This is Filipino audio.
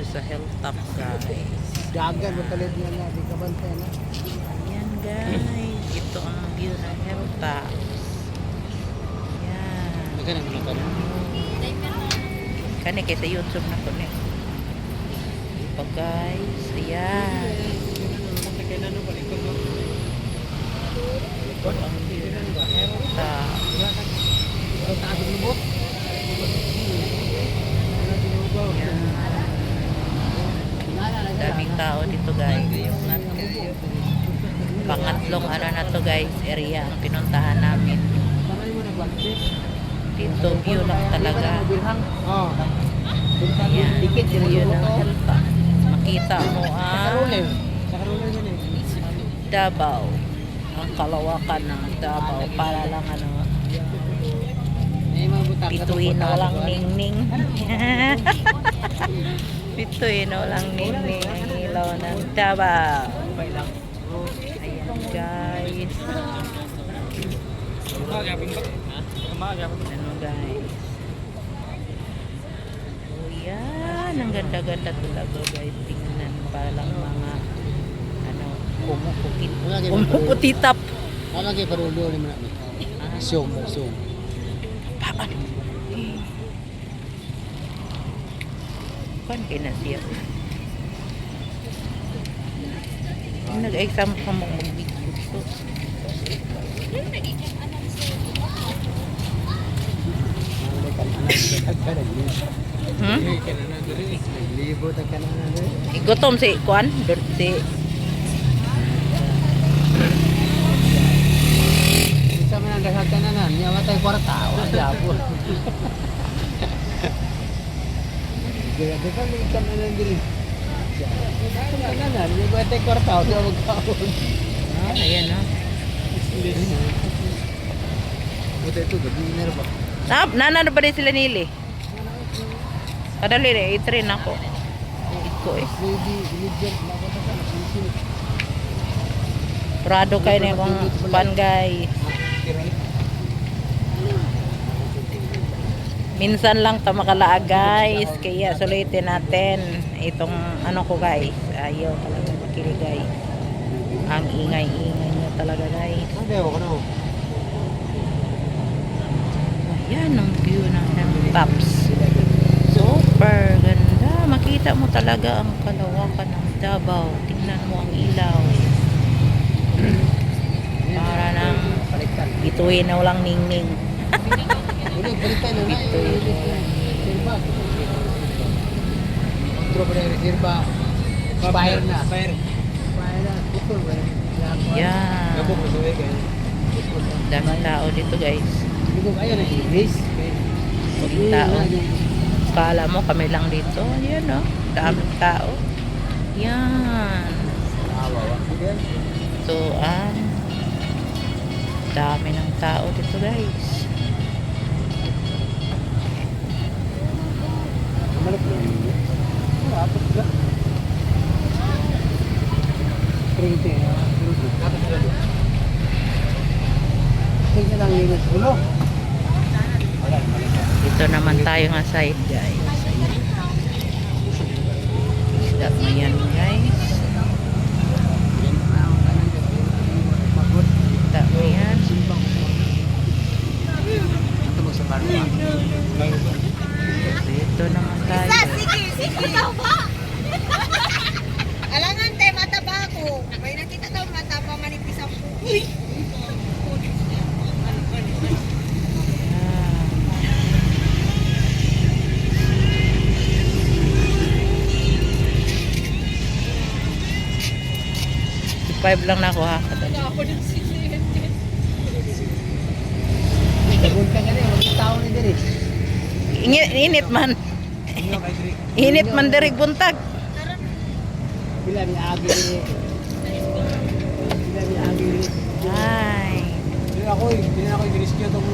sa hilltop, guys. Dagan mo talid niya na, di ka bantay na. Ayan, guys. Ito ang view ng hilltop. Ayan. Magkano mo na Kani kay sa YouTube na ko ni. Ipa, guys. Ayan. Ito ang view ng hilltop. Daming tao dito, guys. Pangatlong ano na to, guys, area ang pinuntahan namin. Dito view lang talaga. Ayan, view ng hilltop. Makita mo ang Davao, ang kalawakan ng Davao. Para lang ano, bituin na lang ningning. Bituin na lang ningning ang ilaw ng Davao. Ayan, guys. Ano, guys? Oh, yan. Ang ganda-ganda talaga, guys. Tingnan para lang mga ano, kumukutitap. Ano kayo parulo ni mga Zoom. Paan? Kuan kayo na siya. Nag-exam ka mong mag-video ko. Igutom si Kuan? Si Isa man ang daghatan na nan, nyawa tayo kwarta, wala po. Gaya kan ikan na nan dili. Kanan, nyawa tayo kwarta, wala magkaon. ayan o. Buta ito, gabiner ba? Nana na ba din sila nili? Padali rin, i-train ako. Iko eh. Baby, diligent, nakota ka, nasinsin. Prado kayo na yung pan, guys. Minsan lang ta makalaag, guys. Kaya sulitin natin itong ano ko, guys. Ayaw talaga makilig, guys. Ang ingay-ingay niya talaga, guys. Ano ko na? Ayan ang view ng hilltops. Super ganda. Makita mo talaga ang kalawakan ng Davao. Tingnan mo ang ilaw. Para nang bituin na walang ningning. Balikan na na. Sirba. Kontro pa rin, sirba. Expire na. Expire na. Putol ba? Yan. Daming tao dito, guys. Ayan na, English. Daming tao. Kala mo kami lang dito. Ayan o. Daming tao. Yan. So, dami ng tao dito, guys. Malap na yun. Apat ka. Printing. Apat ka. Tingnan lang yun. Ulo. Dito naman tayo nga side, guys. Isda mo yan, guys. Isda mo yan. Dito naman tayo. Sige daw ba? Alangan tayo mataba ko. May nakita daw mataba manipis ang uy. Five lang na ako, ha. Sabon ka nga rin. Mag-tao ni Diri. Init man. Init man dirig buntag. Bila ni Agi. Bila ni Agi. Ay. Ako, hindi na ako i-risk yun itong